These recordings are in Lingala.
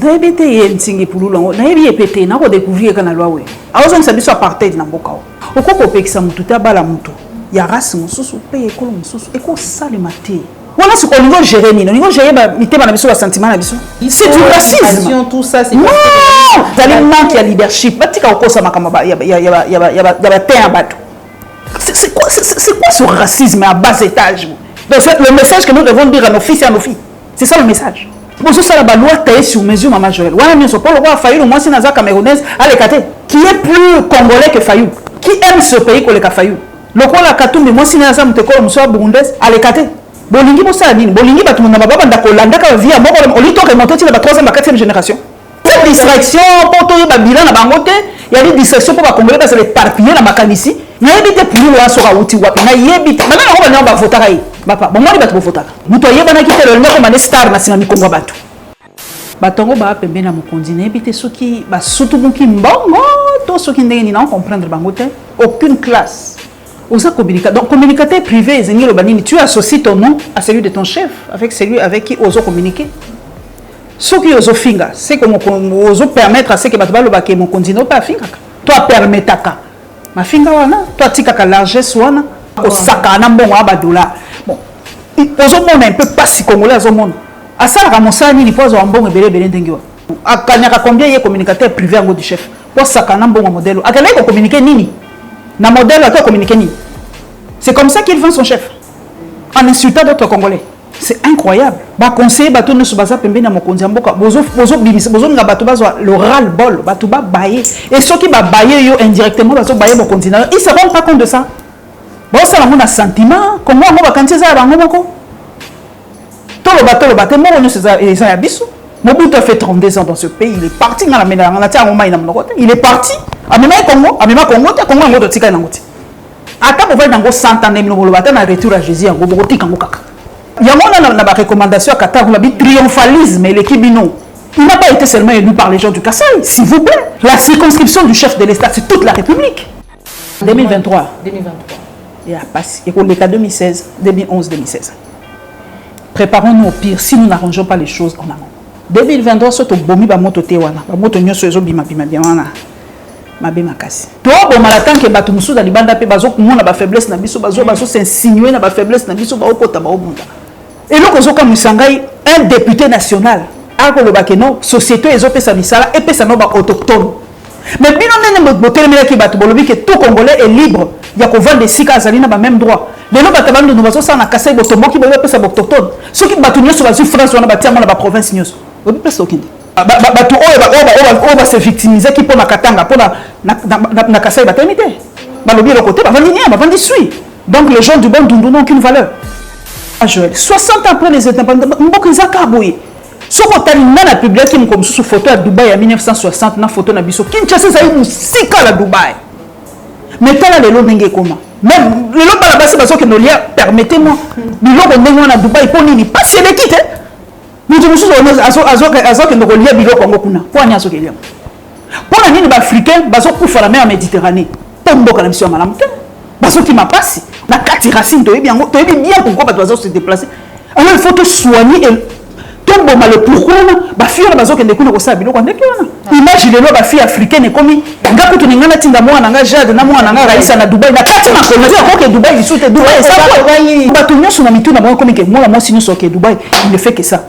Naibete ye ntingi pululongo naibi epete na ko découvrir kana loi we azo nsabiso apartheid na mboka okoko pekisa mutu ta bala mutu ya race mususu pe ekolo mususu eko sale mate voilà ce qu'on veut gérer ni on gérer ba mitema na biso ba sentiment na biso c'est du racisme tout ça c'est non tali manque ya leadership batika okosa makamba ya terre bato c'est quoi ce racisme à bas étage donc c'est le message que nous devons dire à nos fils et à nos filles c'est ça le message. Bonjour, ça la loi taillée sur mesure, maman Joël. Ouais, mais pour le roi Fayoul, moi, c'est Naza camerounaise, qui est plus congolais que Fayoul, qui aime ce pays que le Fayoul. Le roi la Katoum, moi, c'est Naza Moutekolo, monsieur burundaise, Alekate. Bolingi, bon, ça, Bolingi, bah, tout le monde n'a pas d'Akolanda, qui vit à mort, on lui toque remonter, il y a la 3e, la 4e génération. Cette distraction, pour tout le bilan, la bangote, il y a des distractions pour les Congolais, parce que les parpillés, la Makanisi, il y a des plus loin sur la route, il y a des plus maintenant, on va voter. Papa, bon, moi, je vais voter. Nous, tu as quitté le nom comme un star national Congo Batou. Batongo ba pembe na mokonzi na ebite soki ba surtout moki mbongo to soki ndenge ni na comprendre bango te aucune classe osa communicateur donc communicateur privé ezengi lo banini tu associes ton nom à celui de ton chef avec celui avec qui oso communiquer soki oso finga c'est comme oso permettre à ce que bato ba lo ba ke mokonzi no pa finga toi permetaka ma finga wana toi tikaka largesse wana ko saka na mbongo ba dollar bon oso mona un peu pas si congolais oso mona asala ramosani ni pozo ambongo belebele ndengiwa akanyaka combien ye communicateur privé ngo du chef pour sakana mbongo modèle akala ko communiquer nini na modèle ko communiquer nini c'est comme ça qu'il vend son chef en insultant d'autres congolais c'est incroyable ba conseiller bato ne subaza pembe na mokonzi mboka bozo nga bato bazwa le ras le bol bato ba bailler et ceux qui ba bailler yo indirectement bazo bailler mokonzi na ils se rendent pas compte de ça bon ça la mon sentiment comment on va kanti za bango moko. Tout le bateau, Mobutu a fait 32 ans dans ce pays. Il est parti. Il est parti. Congo, Congo, Tika Nangoti. Attends, on va dans 100 ans, le retour à Jésus, en Goboti Kangokaka. Il y a une recommandation à Qatar, on a dit triomphalisme et l'équipe non. Il n'a pas été seulement élu par les gens du Kassai, s'il vous plaît. La circonscription du chef de l'État, c'est toute la République. 2023. Il y a passé. Et pour les cas 2016, 2011, 2016. Préparons-nous au pire si nous n'arrangeons pas les choses en amont. 2023, c'est au bomi ba moto tewana, ba moto nyoso ezo bima biana. Mabe makasi. Toi bon malatan ke batu musu da libanda pe bazo kumona ba faiblesse na biso bazo s'insinuer na ba faiblesse na biso ba okota ba obunda. Et donc ozoka musangai un député national ako lo bakeno société ezo pesa misala et pesa no ba autochtone. Mais bino nene botelemela ki batu bolobi que tout congolais est libre. Ya ko vendre des sika azalina ba même droit. Les gens qui ont été en Kassai, ils ont été autochtones. Ceux qui ont été en France, ils ont été en province. Ils ont été se victimiser qui pour la Katanga, pour la Kassai, donc les gens du bon Dundu n'ont aucune valeur. 60 ans après les indépendances, ils ont été ce qu'on a dit la public qui comme sous photo à Dubaï en 1960, na photo na biso. Kinshasa ça eu sika à Dubaï. Mais tel est le lot n'engé comment. Même le lot par la base parce que nos liens permettez-moi. Le lot on à Dubaï pour nini pas c'est l'équité. Nous devons azo que nos liens bilo Congo kuna. Pour anya so kelia. Pour la nini ba africain bazo pour faire la mer Méditerranée. Pour mboka na mission malamte. Bazo qui m'a passé. Na kati racine to bien pourquoi ba bazo se déplacer. Alors il faut te soigner et tombe mal pourquoi ba fille na bazo kende kuna ko sa bilo kwa ndeke wana. Imagine le ba fille africaine comme ngaku to ningana tinda mwana nga jade na mwana nga raisa na Dubaï na kati na ko que Dubaï il soute Dubaï ça ba to nyoso na mitu na ba comme que moi sinyo so que Dubaï il ne fait que ça.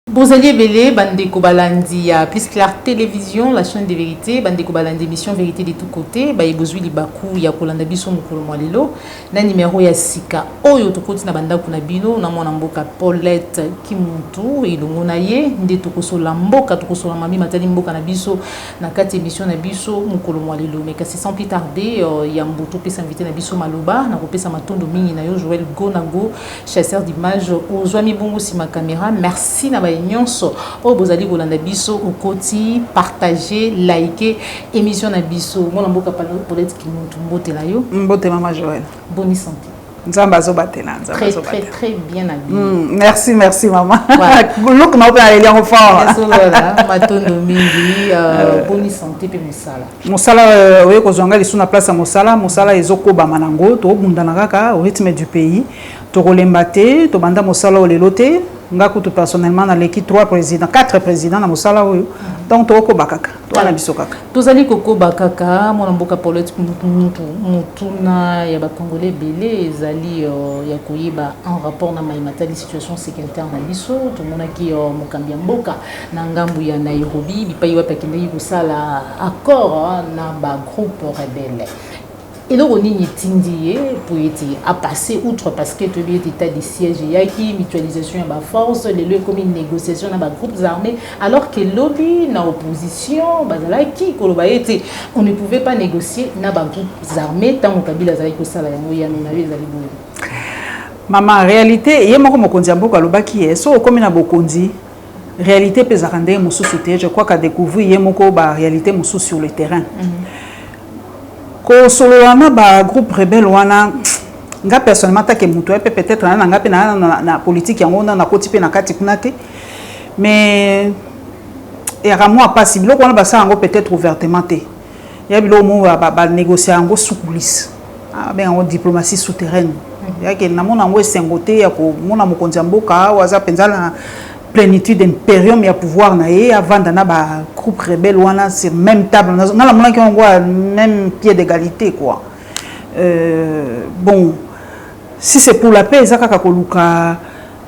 Bozalier Belé, Bandeko Balandi, plus clair télévision, la chaîne de vérité, Bandeko Balandi, émission vérité de tous côtés, Baïbozui Libakou, Yakolanda Biso Moukolomolelo, na numéro ya Sika, Oyo Tokoti na Banda Kunabino, na mon amboka Paulette Kimuntu, et le Monaye, Nde Tokoso Lamboka, Tokoso Lamami, Matali Mboka Nabiso, na 4 émissions Nabiso Moukolomolelo, mais kasi sans plus tarder, Yamboto peut s'inviter Nabiso Maloba, na Kopesa Matondo Mini, Nayo Joël Gonago, chasseur d'images, Ozwami Bongo si ma caméra, merci Nabaye. Nyonso o bozali kolanda biso okoti partager liker émission na biso mona mboka Paulette Kimuntu mbote la yo mbote mama Joël bonne santé Nzamba zobatela, très très très bien habillé. Merci maman. Look na open aller en fort. Voilà, matondo mingi bonne santé pe musala. Musala oye kozonga lisu na place musala ezokoba manango to bundana kaka au rythme du pays. To kolemba te, to banda musala olelote. Nga kutu personnellement na l'équipe 4 présidents na musala oyo. Donc to koba kaka, to na biso kaka. Tozali kokoba kaka, mona mboka politique mutuna ya ba congolais belé ezali ya koyiba en rapport na maimatali situation sécuritaire na biso, to mona ki mokambi ya mboka na ngambu ya Nairobi, bipai wapi akendeki kosala accord na ba groupe rebelle. Et donc, on est pour à passer outre parce que tu es état de siège, il y a une mutualisation de la force, les lieux comme une négociation dans les groupes armés, alors que lobby, dans l'opposition, on ne pouvait pas négocier dans les groupes armés tant que Kabila Zali Kosala Maman, en réalité, il y a un peu de qui est, so comme na bokondi, réalité peut s'arranger mon sous-souté, je crois qu'à découvrir il y a une réalité sur le terrain. Ko solo wana ba groupe rebelle wana nga personnellement ta ke mutu peut-être na nga pe na politique yango na koti pe na kati kuna te mais et à moi pas si biloko wana ba sa yango peut-être ouvertement te ya bilo mo ba négocier yango sous coulisses ben en diplomatie souterraine ya ke na mona ngo sengote ya ko mona mokonzi mboka waza penzala plénitude impérium ya pouvoir na ye avant d'ana ba groupe rebelle wana sur même table na la mona qui on voit même pied d'égalité quoi bon si c'est pour la paix ezaka ka koluka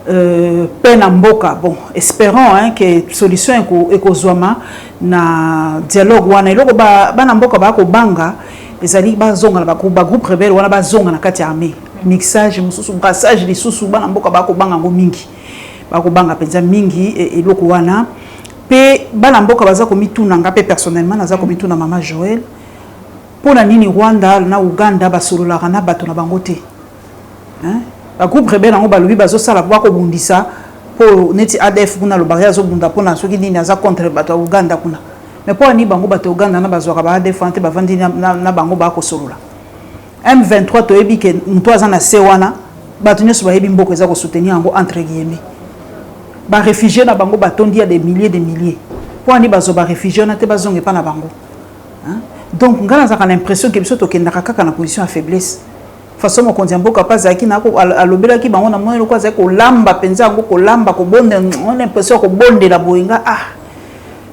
paix na mboka bon espérons hein que solution ekozwama na dialogue wana eloko ba na mboka ba ko banga ezali ba zonga na ba groupe rebelle wana ba zonga na kati armée mixage mususu brassage lisusu ba na mboka ba ko banga ngo mingi bakobanga penza mingi eloko wana pe bana mboka baza komituna nga pe personnellement naza komituna mama Joël pona nini Rwanda na Uganda basololaka na bato na bango te hein ba groupe rebelle ngo balobi bazosala bako bundisa po neti ADF kuna lobaya zo bunda pona soki nini aza contre bato ya Uganda kuna mais po ni bango bato Uganda na bazwaka ba ADF ante bavandi na bango bako solola M23 to ebi ke mto aza na se wana bato nyoso ba yebi mboko eza ko soutenir yango entre guillemets ba réfugiés na bango batondi ya des milliers pour ni bazo ba réfugiés na te bazonge pa na bango hein donc ngana za l'impression que biso to kendaka kaka na position à faiblesse façon mo konzi mboka pas zaki na ko alobela ki bango na moyo ko za ko lamba penza ngo ko lamba ko bonde on impression ko bonde la boinga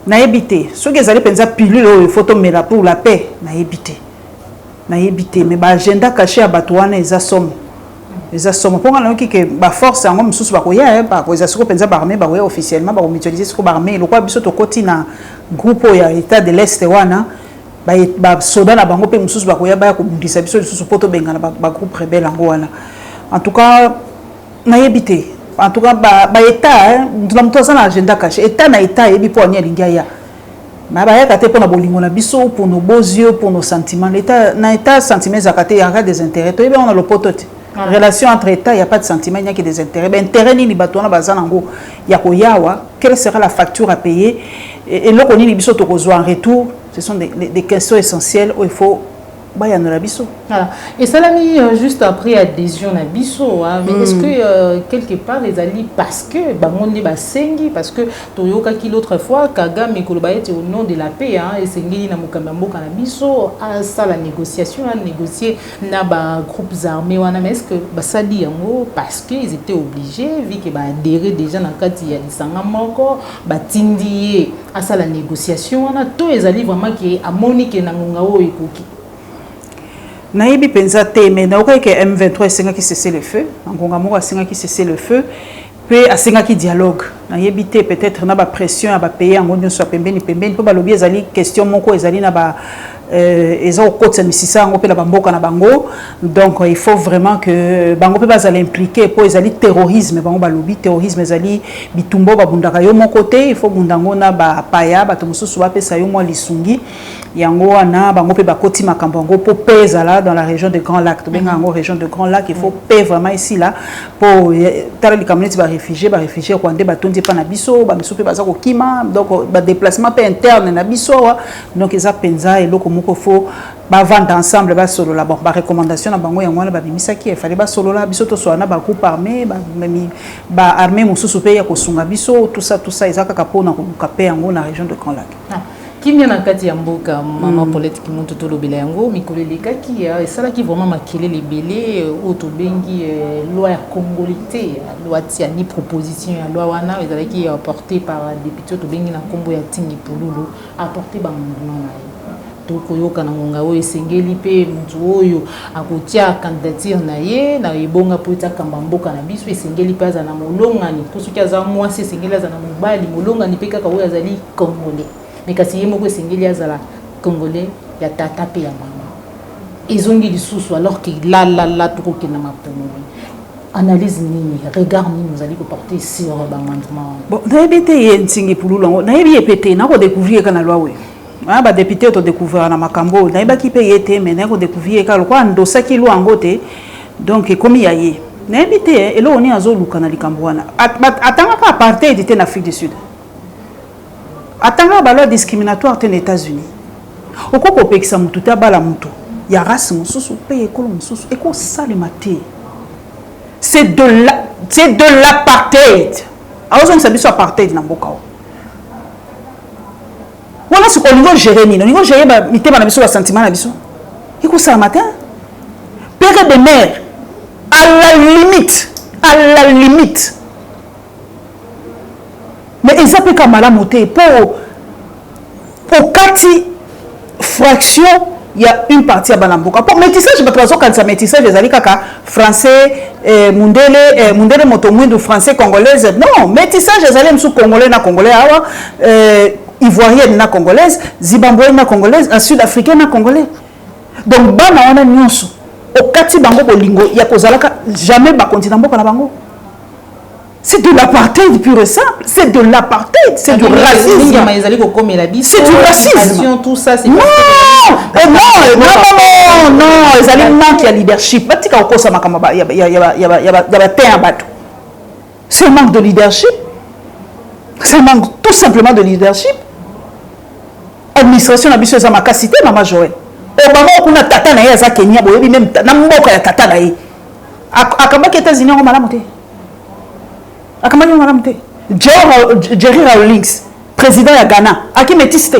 na ebité soki ezali penza pilule o photo mela pour la paix na ebité mais ba agenda caché à batouane eza somme les assommes pour nga que ba force en mususu ba koya ba ko ezasiko penza ba armée ba koya officiellement ba mutualiser siko ba armée le quoi biso to koti na groupe ya état de l'est wana ba soda na bango pe mususu ba koya ba ko bundisa biso biso poto benga na ba groupe rebelle ngo wana en tout cas na yebité en tout cas ba état nous avons tous un agenda caché état na état yebi po nya lingia ya ma ba ya kate pour na bolingo na biso pour nos beaux yeux pour nos sentiments l'état na état sentiments zakate ya des intérêts to yebi on a le potote relation entre État, il n'y a pas de sentiment, il n'y a que des intérêts. Ben, intérêt ni batona bazanango, yakoyawa, quelle sera la facture à payer? Et là, on y a en retour, ce sont des questions essentielles où il faut voilà. Et ça l'a mis juste après adhésion à Bisso, hein. Mais est-ce que quelque part les alliés, parce que Bangondi Basengi, parce que Toyoka qui l'autre fois, Kagame et Kolobaye au nom de la paix, hein, et Sengi na Mukamambo Kanabiso, à ça la négociation, à négocier na ba groupes armés, mais est-ce que ça dit en gros, parce qu'ils étaient obligés, vu qu'ils adhérer déjà dans le cadre de Sangamoko, Tindi, à ça la négociation, on a tous les alliés vraiment qui a Monique et Nangao et Koki. Naïbi pensa te mais na okai que M23 senga qui cesser le feu ngonga moko senga qui cesser le feu puis a senga qui dialogue naïbi te peut-être na ba pression à ba payer en ngonyo so pembeni po ba lobi ezali question moko ezali na ba ezo kotsa misisa ngo pe la bamboka na bango donc il faut vraiment que bango pe bazali impliqué po ezali terrorisme bango ba lobi terrorisme ezali bitumbo ba bundaka yo mon côté il faut bundango na ba paya ba to mususu ba pesa yo mo lisungi yango wana bango pe ba koti makambo ngo po pesa là dans la région de Grand Lac to benga ngo région de Grand Lac il faut payer vraiment ici là pour tala li communauté ba réfugiés rwandais ba tondi pa na biso ba miso pe baza ko kima donc ba déplacement pe interne na biso donc eza penza et loko moko faut vendre ensemble ba solo là bon ba recommandation na bango yango na ba bimisaki il fallait ba solo là biso to so na ba groupe armé ba armée mususu pe ya ko sunga biso tout ça ezaka ka pona ko kapé yango na région de Grand Lac. Kimia na kati ya mboka mama Paulette Kimuntu to lobela yango mikoleleka ki esala ki vraiment makele lebele auto bengi loi ya congolité loi tia ni proposition ya loi wana ezala ki apporté par député to bengi na kombo ya Tingi Pululu apporté ba ndona na tokoyoka na ngonga oyo esengeli pe mutu oyo akotia candidature na ye na ebonga po etakamba mboka na biso esengeli pe aza na molongani po soki aza mwasi esengeli aza na mobali molongani pe kaka oyo azali congolais mais kasi ye moko esengeli azala congolais ya tata pe ya mama ezongi lisusu alors que la tokokenda maponoli analyse nini regard nini vous allez porter sur l'amendement bon nayebi te ye Ntingi Pululu nayebi ye pete na ko découvrir kana loi we ba député to découvrir na makambo nayebaki pe ye te mais na ko découvrir ka lokwa ndosaki loi ngo te donc komi ya ye nayebi te elo oni azoluka na likambo wana atanga ka apartheid te na Afrique du Sud atanga ba loi discriminatoire te na États-Unis okoko pekisa mutu te bala mutu ya race mususu pe ekolo mususu eko salema te c'est de l'apartheid azo nsa biso apartheid na mboka o voilà ce qu'on va gérer ni on va gérer ba mitema na biso ba sentiment na biso eko salema te père de mère à la limite mais ils appellent comme la montée pour kati fraction il y a une partie à Balamboka pour métissage bato quand ça métissage les ali kaka français mundele motomwindo français congolaise non métissage les ali msou congolais na congolais awa ivoirienne na congolaise zimbabwéenne na congolaise sud-africaine na congolais donc bana wana nyonso okati bango bolingo ya kozalaka jamais ba continent mboka na bango. C'est de l'apartheid pur et simple. C'est de l'apartheid. C'est du racisme. C'est du racisme. Tout ça, c'est non, ils allaient manquer de leadership. C'est un manque de leadership. C'est un manque tout simplement de leadership. Administration n'a pas ma capacité, maman Joël. Obama, on a tata na ya Kenya, même na mboka ya tata na ye. Akaba ki États-Unis on m'a monté. Akamani maramte Jerry Rawlings président ya Ghana aki métiste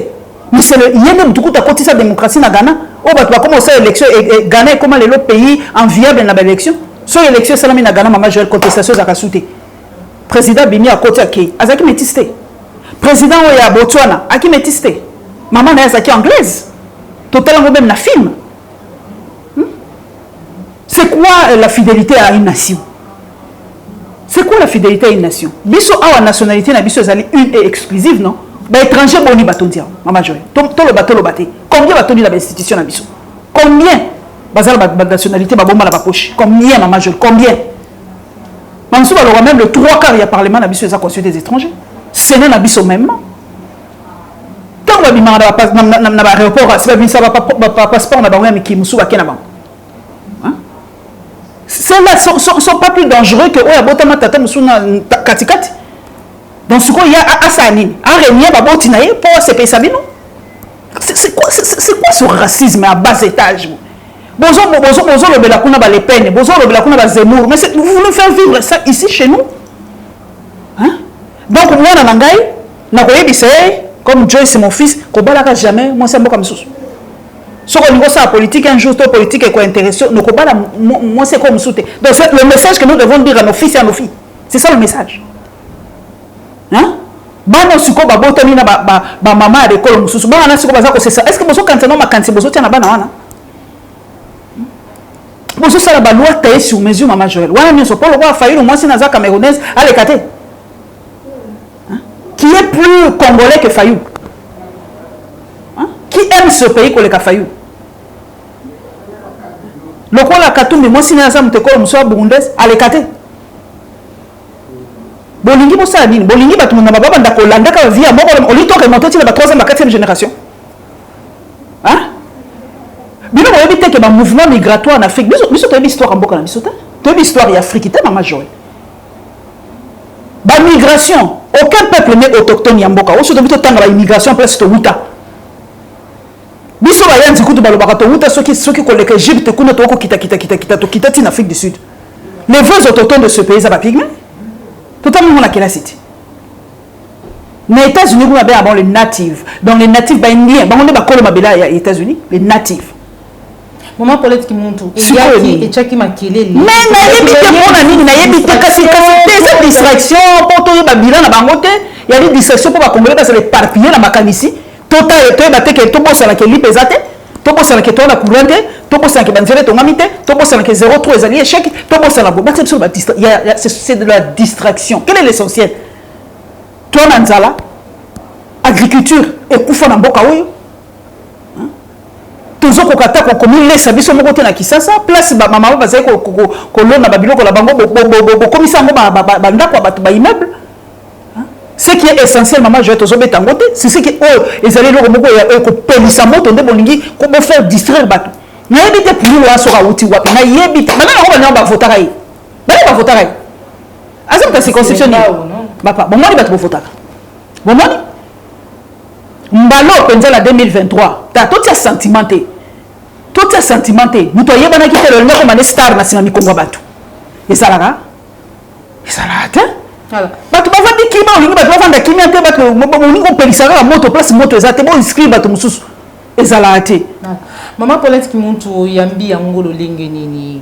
mais c'est le yene mtukuta koti sa démocratie na Ghana o ba to comment ça élection et Ghana est comment le pays enviable na élection so élection salami na Ghana mama Joël contestation za kasute président bini a koti aki azaki métiste président ya Botswana aki métiste maman na azaki anglaise totalement même na film c'est quoi la fidélité à une nation? C'est quoi la fidélité à une nation? Biso a une nationalité na biso ezali une et exclusive non? Ba étranger boni batondia mama Joël. To le bateau le baté. Combien batondi na institution na biso? Combien bazal ba nationalité ba bomba na ba poche? Combien mama Joël? Combien? Manso ba même le 3/4 ya parlement na biso eza constitué des étrangers. Sénat na biso même. Tant ba bima na ba aéroport c'est ba binsa ba passeport na ba ngami ki musu ba kena ba. Ceux-là sont pas plus dangereux que Oya Botama Tata Moussuna Katikati. Donc, ce qu'il y a à Sani, à Réunion, Babotinaye, pour se payer Sabino. C'est quoi ce racisme à bas étage? Bozo le Belakuna va les peines, Bozo le Belakuna va Zemmour. Mais vous voulez faire vivre ça ici chez nous? Hein? Donc, moi, dans Nangaï, comme Joyce, c'est mon fils, Kobalaka jamais, moi, c'est un peu comme ça. Si on a la politique, un jour, la politique est intéressante, moi c'est comme ça. Donc c'est le message que nous devons dire à nos fils et à nos filles. C'est ça le message. Hein? Est-ce que vous avez un cancer? Vous avez une loi taillée sur mesure, maman Joël. Vous avez une camerounaise à l'écarter. Qui est plus congolais que Fayou? Qui aime ce pays que le Kafayou? Le quoi la Katoumbi, moi si nous avons été comme burundaise, à l'écarter. Bolingi pour ça, Bolingi, tu n'as pas d'accord, l'andaka via moi, on lui toque monter la 3e, 4e génération. Hein? Mais nous avons évité que le mouvement migratoire en Afrique, nous avons une histoire en Bokana, nous avons une histoire en Afrique, c'est ma majorité. La migration, aucun peuple n'est autochtone en Boka, on se doit immigration place de Wuta. biso ba yanzi kutu balobaka to uta soki koleka Égypte kuna to ko kita en Afrique du Sud. Les vrais autochtones de ce pays ça va pigmer. Totalement la quelle cité. Mais États-Unis vous avez avant les natifs. Donc les natifs ba indien, ba on est ba kolo mabela ya États-Unis, les natifs. Maman Paulette qui monte et Chaki Makele. Mais na yebite kasi des distractions pour to ba bilan na bangote, il y a des distractions pour ba congolais parce que les parpiller na makanisi. Total to ba te que to bossa la ke li pesate, to bossa la ke to na courante, to bossa la ke banzere to ngamite, to bossa la ke 0,3 ezali échec, to bossa la boba c'est de la distraction. Quel est l'essentiel? Toi nanzala agriculture et kufa na mboka oyo. Toujours ko kata ko komi lesa biso moko te na Kisasa place ba mama ba zai ko lona ba biloko la bango bo komisa ngo ba ndako ba immeuble. Ce qui est essentiel maman je vais te zobeta ngote c'est ce qui les allez loko moko ya ko pelisa moto nde bolingi ko bo faire distraire bato. Na yebite pour lo aso ka uti wapi na yebite mama ngo ba votaka yi. Ba votaka yi. Azam ta circonscription ni. Papa bon moni bato bo votaka. Bon moni mbalo penza la 2023 ta tout ça sentimenté. Tout ça sentimenté. Nous t'ayez bana qui le ngako mané star na sima mikongo bato. Et ça là. Et ça là te. Voilà. Bato ba vandi kima olingi bato ba vanda kimia te bato olingi ko pelisaka moto place moto ezate bon inscrit bato mususu. Et ça là te. Maman Paulette qui monte yambi yangolo lingi nini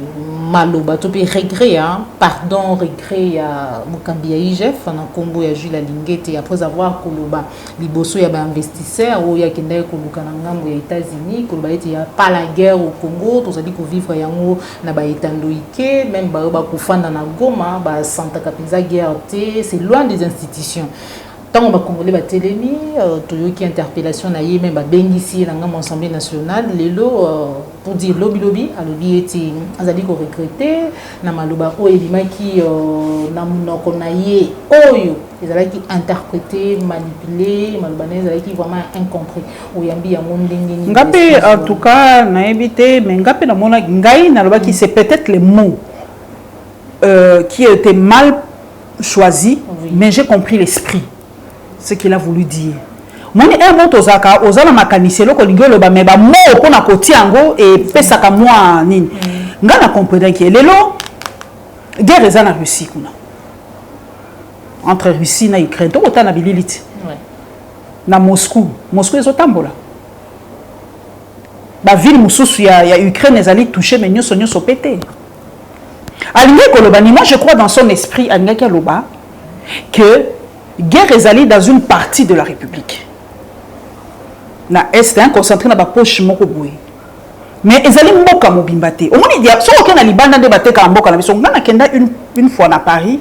maloba to pe regret hein pardon regret ya Mukambi ya IGF na Kombo ya Jules Lingete après avoir koloba liboso ya ba investisseur o ya kenda koluka na ngambo ya États-Unis koloba eti ya pas la guerre au Congo tozali ko vivre yango na ba etandoike même ba kufanda na Goma ba santa kapinza guerre te c'est loin des institutions. Tant que Congolais batelemi toyoki interpellation na ye même bengisi na ngam Assemblée nationale lelo pour dire lobby alobi eti azali ko regretter na maloba o elimaki na munoko na ye oyo ezalaki interpréter manipuler maloba na ezalaki vraiment incompris oyambi yango ndenge ngape en tout cas na ebité mais ngape na mona ngai na lobaki c'est peut-être les mots qui étaient mal choisis mais j'ai compris l'esprit. Ce qu'il a voulu dire. Mon un mot tozaka ozala makanisi loko lingelo ba meba mo pona kotiango et pesaka moi nini. Nga na comprendre que lelo guerre eza na Russie kuna. Entre Russie na Ukraine to otana bililiti. Na Moscou ezotambola. Ba ville mususu ya Ukraine ezali touché mais nyoso pété. Alinga koloba ni moi je crois dans son esprit alinga koloba que guerre ezali dans une partie de la République. Na est concentré na ba poche moko boye. Mais ezali mboka mobimba te. O moni dia so okena libanda de bateka mboka na biso ngana kenda une fois na Paris.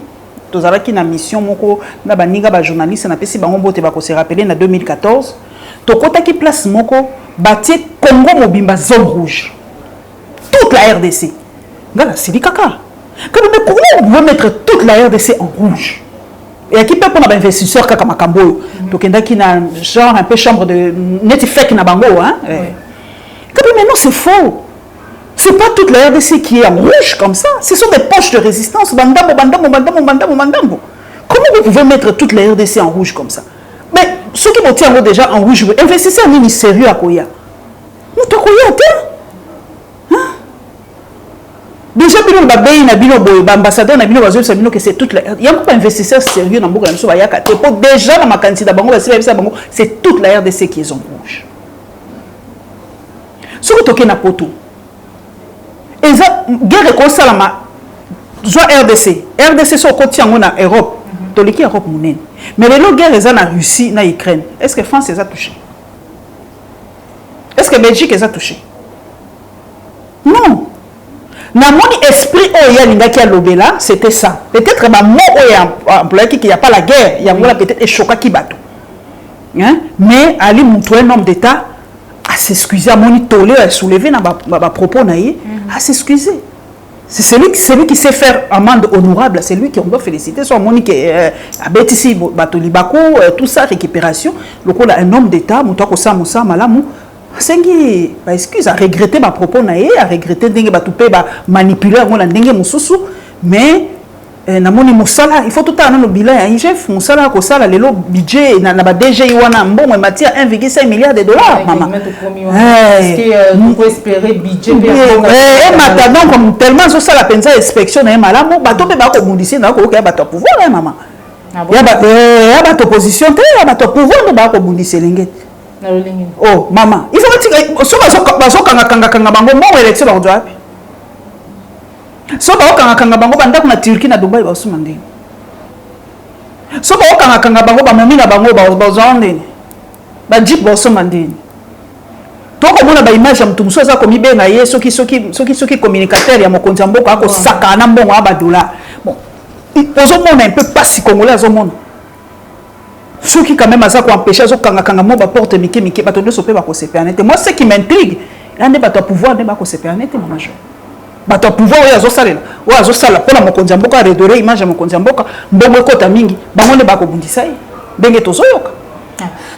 Tozalaki na mission moko na baninga ba journaliste na pesi bango bote ba ko se rappeler na 2014. Tokota ki place moko batie Congo mobimba zone rouge. Toute la RDC. Ngana c'est kaka. Comment on veut mettre toute la RDC en rouge? Et qui peut prendre un investisseur comme Makambo, donc il y a genre un peu chambre de netifek na bango, hein. Mais non, c'est faux. C'est pas toute la RDC qui est en rouge comme ça. Ce sont des poches de résistance. Bandambo. Comment vous pouvez mettre toute la RDC en rouge comme ça? Mais ceux qui vont déjà en rouge, investisseurs ni sérieux à Koya. Nous te Koya, déjà, bino babei na bino boy ambassadeur na bino bazo sabino que c'est toute la il y a pas investisseur sérieux na mboka na biso ba yaka te pour déjà na makanisi da bango ba bango c'est toute la RDC qui est en rouge. Ce que toke na poto. Et ça guerre ko salama zo RDC so ko tiango na Europe to liki Europe munene. Mais les guerre eza na Russie na Ukraine. Est-ce que France les a touché? Est-ce que Belgique les a touché? Non. Na moni esprit oya lingaki a lobela c'était ça peut-être ma mot oya employé qu'il y a pas la guerre il y a peut-être choqué qui bateau hein mais ali muto un homme d'état à s'excuser à moni tolé à soulever na ba propos naïe à s'excuser c'est celui qui sait faire amende honorable c'est lui qui on doit féliciter soit moni que abetisi bato libako tout ça récupération le coup là un homme d'état muto ko sa musa malamu sengi ba excuse à regretter ma propos naé à regretter ndenge ba toupé ba manipuler ngona ndenge mususu mais namoni musala il faut tout le bilan ya IGF musala ko sala lelo budget na ba DG wana mbongo mati ya 1,5 milliard de dollars mama est-ce que nous pouvons espérer budget maintenant comme tellement so sala penza inspection na malamu bato pe ba ko bundisi na ko ka bato pouvoir mama ya bato opposition te ya bato pouvoir de ba ko bundisi lengete oh mama il faut so bazo kanga bango mo élection ba ko api so ba okanga bango bandako na Turquie na Dubai ba osuma ndenge so ba okanga bango ba momina bango ba ozonde ba jeep ba osuma ndenge to ko mona ba image ya mutu muso za komi benga ye soki communicateur ya mokonzi mboka ako saka na mbongo aba dollar bon ozomona un peu pas si congolais azomona soki quand même aza ko empêcher zo kanga mo ba porte mike bato nso pe ba ko sepernete moi ce qui m'intrigue ande bato pouvoir ne ba ko sepernete mama jo bato pouvoir oyo azosala mpona mokonzi ya mboka aredore image ya mokonzi ya mboka mbongo ekota mingi bango nde bakobundisa ye ndenge tozoyoka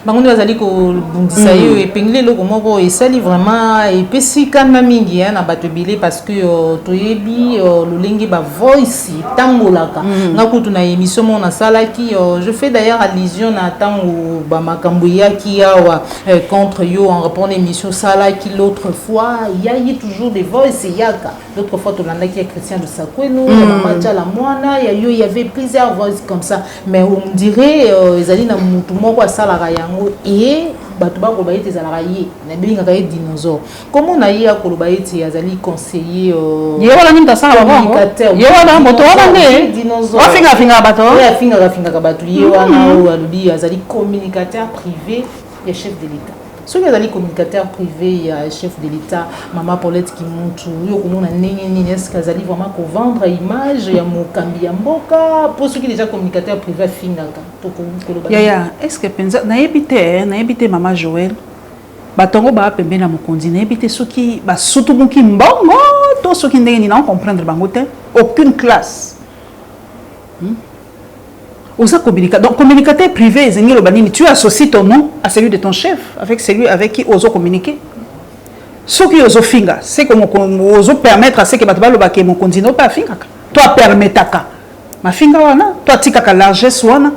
bango nde bazali kobundisa ye epengeli eloko moko esali vraiment epesi kanda mingi na bato ebele parce que toyebi lolenge bavoice etangolaka nga kutu na émission mo nasalaki je fais d'ailleurs allusion na ntango bamakambo eyaki awa contre yo en répondant émission salaki l'autre fois yayi toujours des voice eyaka l'autre fois tolandaki ya Christian de Sakweno ya Mama Tchala Mwana ya yo il y avait plusieurs voices comme ça mais on dirait ezali na mutu moko asalaka yango et bato bakoloba ete ezalaka ye nabengaka ye dinosaure comment na ye akoloba ete azali conseiller ye wana nini tasala bango ye wana moto wana nde dinosaure afingafingaka bato afingaka bato ye wana oyo alobi azali communicateur privé ya chef de l'État soki azali communicateur privé ya chef de l'État Mama Paulette Kimuntu yo komona ndenge nini est-ce que azali vraiment kovendre image ya mokambi ya mboka po soki déjà communicateur privé afingaka yaya est-ce que penza nayebi te Mama Joël batongo ba pembe na mokonzi nayebi te soki basutumuki mbongo to soki ndenge nini na comprendre bango te aucune classe Osa communicateur. Donc, communicateur privé, tu associes ton nom à celui de ton chef, avec celui avec qui oso communiquer. Ce qui oso finga, c'est que oso permettre à ce que batba lobake mon continent pas finga. Toi permettaka. Ma finga wana, toi tikaka largesse wana.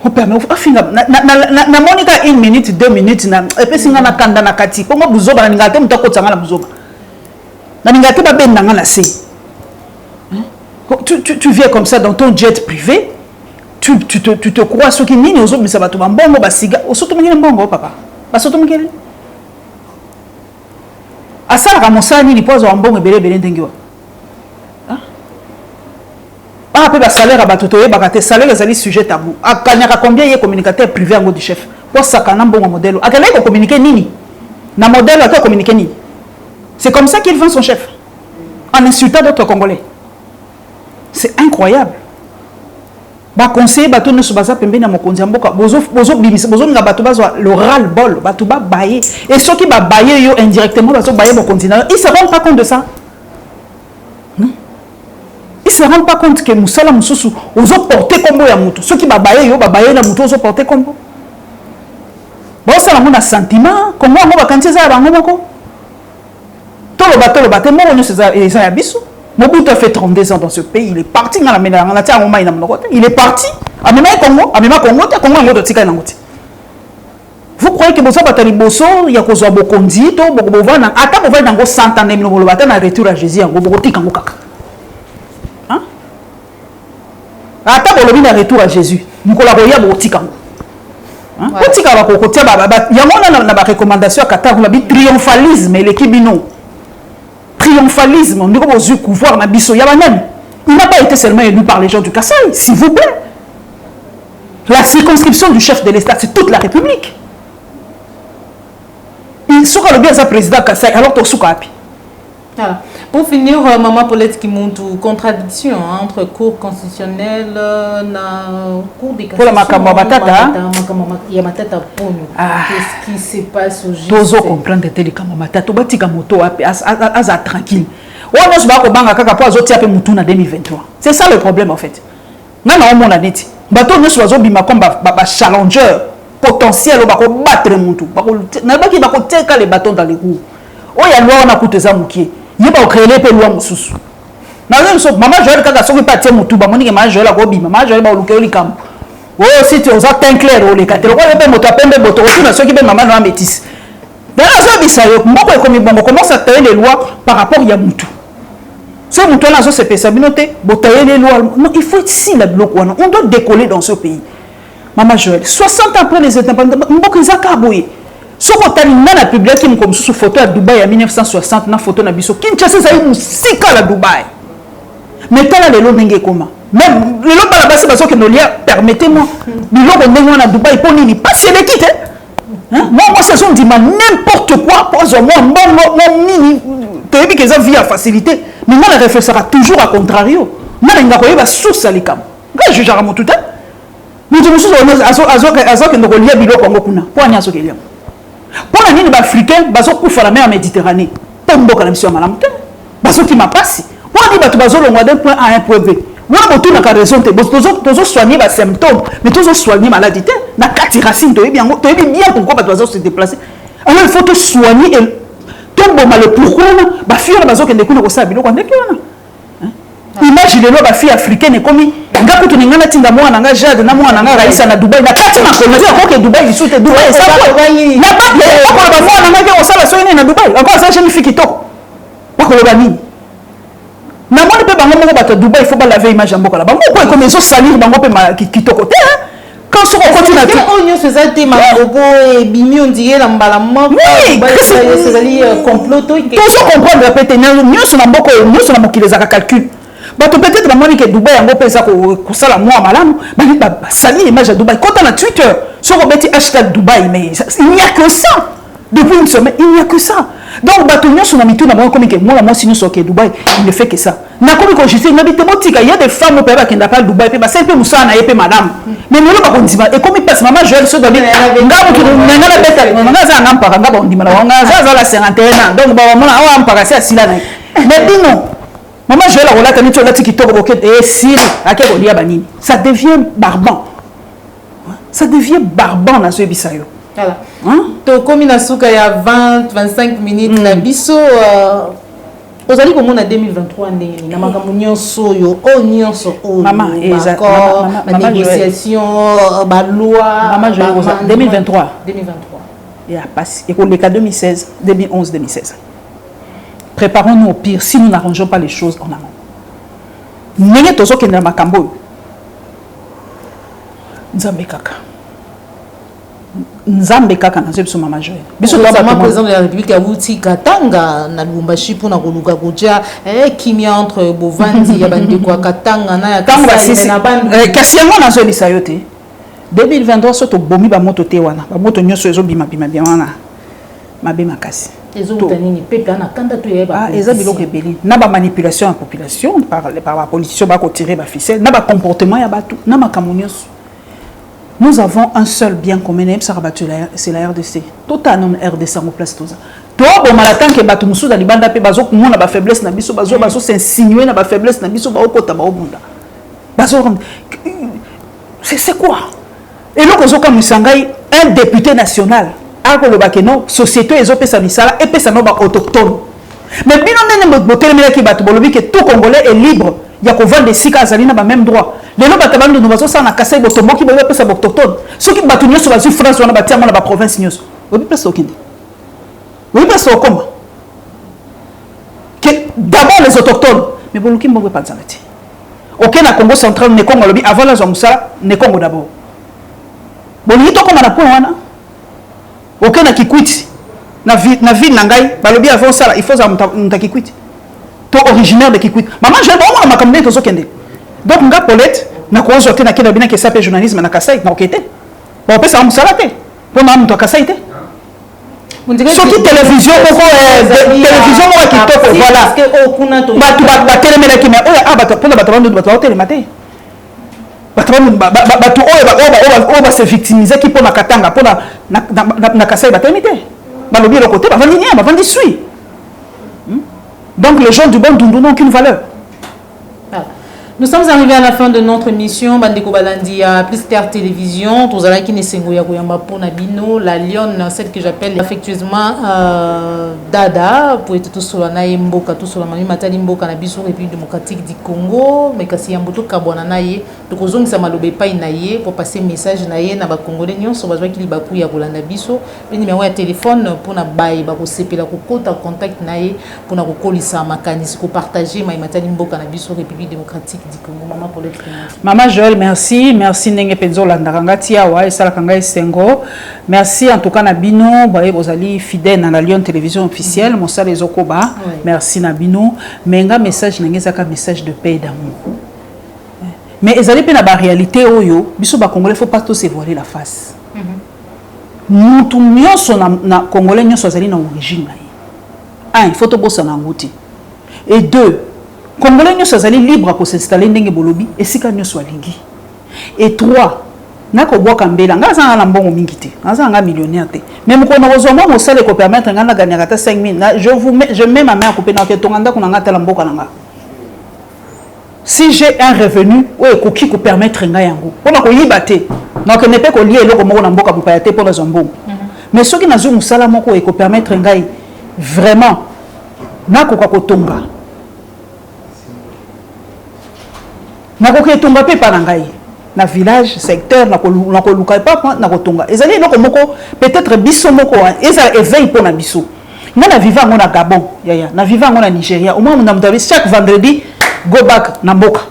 On permet à finga na monika 1 minute 2 minutes na et singa na kanda na kati. Kongo buzoba na ngate mutako tsanga na buzoba. Na ngate ba benda ngana se. Tu viens comme ça dans ton jet privé, tu te crois ce qui n'y a mais ça va te bon basiga au surtout mingine mbongo papa basoto mingine asala kamosani ni pozo mbongo belebele ndengiwa ah pe ba salaire à batoto ye bakate salaire ezali sujet tabou akanyaka combien ye communicateur privé ngo du chef pour ça kana mbongo modèle akala ko communiquer nini na modèle à communiquer nini c'est comme ça qu'il vend son chef en insultant d'autres Congolais. C'est incroyable. Ba conseiller bato ne se basa pembe na mokonzi mboka bozo nga bato bazwa le ras le bol bato ba bailler et ceux qui ba bailler yo indirectement bazo bailler mon continent ils se rendent pas compte de ça. Non. Ils se rendent pas compte que musala mususu ozo porter combo ya mutu ceux qui ba bailler na mutu ozo porter combo. Bon ça la sentiment comment on va kantiza ya bango moko. Tolo bato mo on se za biso. Mobutu a fait 32 ans dans ce pays, il est parti dans la ménage, il est parti, vous croyez que vous avez bosso, il y a cosa bokondi, to bokobovana, ata bovana ngo 100 ans nemno bolobata na retour à Jésus ngo bokotika ngo kaka. Hein? Ata bolobi na retour à Jésus, mukola roya bokotika ngo. Hein? Bokotika ba kokotia ba yamona na ba recommandation kata ko bi triomphalisme le kibino. Triomphalisme, on dit qu'on a pouvoir na biso yabanem. Il n'a pas été seulement élu par les gens du Kassai, s'il vous plaît. La circonscription du chef de l'État, c'est toute la République. Il sera le bien sa président Kassai, alors tu souka api. Voilà. Pour finir, Mama Paulette Kimuntu, contradiction entre cours constitutionnel na cours des pour la makambo batata. Il y a matata ponyo. Qu'est-ce qui se passe au juge? Tozo comprendre teli kama matata batika moto api aza tranquille. On se bat ko banga kaka po azoti api mutu na 2023. C'est ça le problème en fait. Nana o mona neti. Bato ne sozo bima comme ba challenger potentiel ba ko battre mutu. Ba ko na ba ki ba ko teka les bâtons dans les roues. Oya loi on a coûté ça mukie. Il va créer les loi mususu. Maman Joël kaka soki pa tie mutu ba moni ke maman Joël ko bima maman Joël ba oluke oli kam oh si tu as teint clair ole ka te ko be moto apembe boto ko na soki be maman no métis dans la bisayo mboko ekomi bongo commence à tailler les lois par rapport ya mutu ce mutu na so se pesa binote bo tailler les lois non il faut être si la bloc on doit décoller dans ce pays maman Joël 60 ans après les indépendances mboko izaka boye soko tali na public qui comme sous photo à Dubaï en 1960 na photo na biso Kinshasa ça y musika la Dubaï mais tala lelo ndenge koma même lelo bala basi baso que nolia permettez-moi biloko ndenge na Dubaï pour nini pas c'est l'équité hein moi ça sont dit n'importe quoi pour moi mon nini tebi que ça vie à facilité mais moi la réfléchira toujours à contrario na nga ko yeba source alikam nga jugera mon tout mais je me suis azo que nolia biloko ngo kuna pour anya so que liam pour la nini ba africain baso kufa la mer Méditerranée pour mboka na mission malamu te baso qui m'a passé pour dire bato bazo longwa d'un point A à un point B moi boto na ka raison te bozo soigner ba symptômes mais tozo soigner maladie te na kati racine to bien pourquoi bato bazo se déplacer alors il faut te soigner et tombo mal pourquoi ba fille na bazo ke ndekuna ko sa biloko ndeke wana imagine lo ba fille africaine comme nga kutu ningana tinda mwana nga Jade na mwana nga Raisa na Dubai na kati makolo ko ke Dubai isute Dubai ça na pas de ko ba mwana nga ke osala soine na Dubai encore ça jeune fille kitoko ba ko ba nini na mwana pe bango moko bato Dubai il faut pas laver image ya mboka là bango ko comme ils ont salir bango pe kitoko te quand so ko continue na on yo faisait te mangogo et bimi on dirait la mbala moko c'est ali complot to so comprendre répéter nyonso na mboka nyonso na mokili za calcul bato peut-être la moni que Dubai yango pesa ko sala moi malamu ba salir image ya Dubai quand on a Twitter so ko beti #Dubai mais il n'y a que ça depuis une semaine il n'y a que ça donc bato nyonso na mitu na bango comme que moi si nous so que Dubai il ne fait que ça na comme quand je sais n'habite motika il y a des femmes pe ba kenda pas Dubai pe ba c'est pe musana et pe madame mais nous ba kondima et comme il passe maman Joël so dobi ngabu tu nanga la beta nanga za ngam para ngaba ondima na nga za la 51 ans donc ba mona awa ampara c'est asila na mais dis non maman Joël a relata nito lati kitoko boket et siri akeko lia banini ça devient barbant dans ce bisayo. Voilà. To comme na suka ya 20-25 minutes na biso ozali komona 2023 ndenge na makambo nyonso yo nyonso maman ma négociation ba loi maman Joël 2023 et a passé et le cas 2016 2011 2016 préparons-nous au pire si nous n'arrangeons pas les choses en amont ndenge tozo kenda makambo Nzambe kaka na zebiso maman Joël biso ba président de la République ya wuti Katanga na Lubumbashi pour na koluka kuja kimia entre bovandi ya bande kwa Katanga na ya Kasai na bande kasi yango na zo bisa yote 2023 soto bomi ba moto te wana ba moto nyonso ezo bima bien wana mabe makasi ezo utanini pepe na kanda to yeba eza biloko ebeli na ba manipulation en population par la politique ba ko tirer ba ficelle na ba comportement ya batu na makambo nyonso. Nous avons un seul bien commun, c'est la RDC. Tout a non RDC en place tout ça. Toi, bon malatant que batu musu da libanda pe bazo ko mona ba faiblesse na biso bazo s'insinuer na ba faiblesse na biso ba okota ba obunda. Bazo c'est quoi? Et là kozo comme Sangai un député national a ko loba que non société ezo pesa misala et pesa no ba autochtone. Mais bino nene botelemi ki batu bolobi que tout Congolais est libre. Il y a qu'on vend des sika azali na ba même droit. Les gens qui ont besoin de na Kasai botombo qui veulent pesa autochtone. Ceux qui battu sur la France on a bâti na ba province nyos. Obi pesa okindi. Obi pesa okoma. Que d'abord les autochtones mais boluki mbongwe pas zanati. OK na Congo central ne Congo lobi avant la Zamusala ne Congo d'abord. Boluki to koma na point wana. OK na Kikwiti na ville nangai balobi avant ça il faut za mutakikwiti. To originaire de Kikwit. Maman, je vais voir ma campagne de Kende. Donc, nga Paulette, na ko zoté na kena bina ke sape journalisme na Kasai na okete. Bon, pe ça musalate. Pour na mto Kasai te. Sur qui télévision ko télévision mo ki toko voilà. Parce que okuna to. Ba télémela ki mais ba to pona ba to ba télématé. Ba se victimiser qui pona Katanga pona na Kasai ba télémité. Ba lobi le côté ba vandi nia ba vandi sui. Donc les gens du bon Dundu n'ont aucune valeur. Nous sommes arrivés à la fin de notre émission. Bandeko Balandi à Plus Clair Télévision. Tous allez qui ne s'engoya koyamba pour Nabino, la lionne, celle que j'appelle affectueusement Dada, pour être tout sur la naïe mboka, tout sur la mami matali mboka na biso République démocratique du Congo, mais kasi yamboto kabwana naïe, donc ozongi sa malobe pa naïe pour passer message naïe na ba Congolais nyon so bazwa kili baku ya kolanda biso, le numéro ya téléphone pour na baye ba ko sepela ko kota contact naïe pour na ko kolisa makanisi ko partager mai matali mboka na biso République démocratique. Maman Joël, merci. Merci Nenge Penzo Landarangati Awa et Salakanga Sengo. Merci en tout cas Nabino, vous allez fidèle dans la Lyon Télévision officielle, mon salut Zokoba. Merci Nabino. Menga message Nengezaka message de paix et d'amour. Mais ils allaient pas la réalité oyo, biso ba Congolais faut pas tous se voiler la face. Nous tous nyonso na Congolais nyonso azali na origine. Un, il faut to bossa na ngouti. Et deux, Congolais nous sommes libres pour s'installer ndenge bolobi et sika nous soit lingi. Et trois, nako boka mbela ngaza na mbongo mingi te. Ngaza nga millionnaire te. Même ko na kozoma mo sale ko permettre ngana gagner ata 5000. Je mets ma main à couper na ke tonganda ko ngata la mboka nanga. Si j'ai un revenu ou ekoki ko permettre nga yango. Pona ko yiba te. Na ko ne pe ko lié eloko moko na mboka bu pa te pour les mbongo. Mais soki na zo musala moko e ko permettre ngai vraiment nako ko tonga. Nakoke tonga pe pa nangai na village secteur na koluka pa na kotonga ezali eloko moko peut-être biso moko eza éveil pour na biso nga na vivant ngo na Gabon yaya na vivant ngo na Nigeria au moins na mutabi chaque vendredi go back na mboka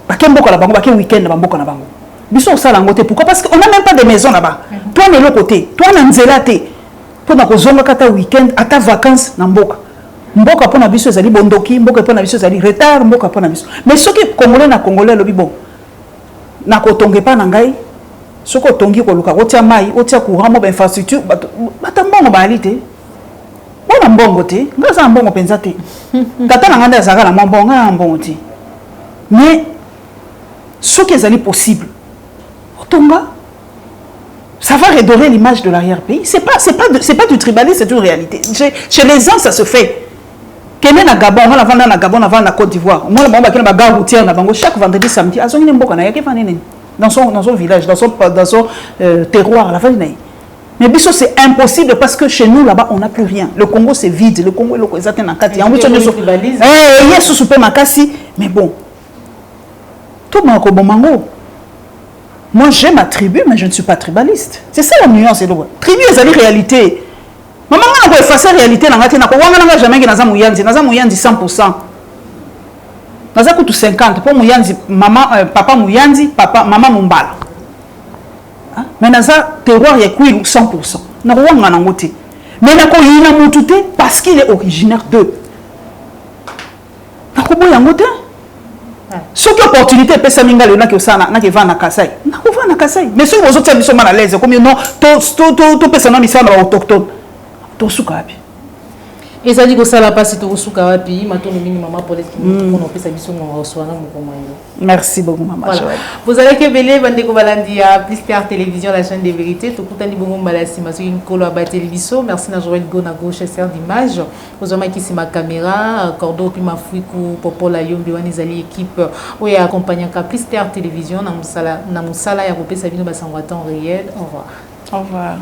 bake mboka la bango bake weekend na mboka na bango biso osala ngo te pourquoi parce que on a même pas de maison là-bas toi ne le côté toi na nzela te pour na kozonga kata weekend ata vacances na mboka mboka pona biso ezali bondoki mboka pona biso ezali retard mboka pona biso mais ce qui congolais na congolais lobi bon na kotonge pa na ngai soko tongi ko luka otia mai otia courant mo infrastructure bata mbongo ba alite bona mbongo te ngaza mbongo penza te tata na nganda zaka na mbongo na mbongo te mais ce qui ezali possible otonga ça va redorer l'image de l'arrière-pays. C'est pas du tribalisme, c'est une réalité. Chez les gens, ça se fait. Kenya na Gabon, on va na Gabon, on va na Côte d'Ivoire. Moi, on va na gare routière na bango chaque vendredi samedi. Azongi nemboka na yake fanene dans son village, dans son terroir la famille. Mais biso c'est impossible parce que chez nous là-bas on n'a plus rien. Le Congo c'est vide, le Congo est loko ezate na kati. En mucho nyoso. Yesu super makasi, mais bon. Tout manko bomango. Moi j'ai ma tribu mais je ne suis pas tribaliste. C'est ça la nuance et le tribu c'est la réalité. Maman on a effacer la réalité na ngati na ko wanga na jamais na za muyanzi 100%. Naza kutu 50 pour muyanzi maman papa muyanzi papa maman mumbala. Mais naza terroir ya kuilu 100%. Na ko wanga na ngoti. Mais na ko yina mutu te parce qu'il est originaire d'eux. Na ko boya ngoti. Ce qui opportunité peut s'amener là que ça na que va na Kasai. Na ko va na Kasai. Mais si vous autres sont mal à l'aise comme non tout personne mi sana autochtone. To sukapi. Et ça dit que ça la passe to sukapi, mato mingi maman pour les on peut ça biso on reçoit na mukoma yo. Merci beaucoup maman. Voilà. Vous allez que belé Bandeko Balandi à Plus Clair Télévision la chaîne des vérités to kutani bongo malasi maso une kolo ba télévision. Merci na Joël Go na gauche chasseur d'image. Vous avez qui ma caméra, cordo puis ma fuiku popola yombi wani zali équipe oya accompagnant ka Plus Clair Télévision na musala ya kopesa bino ba sangwa temps réel. Au revoir. Au revoir.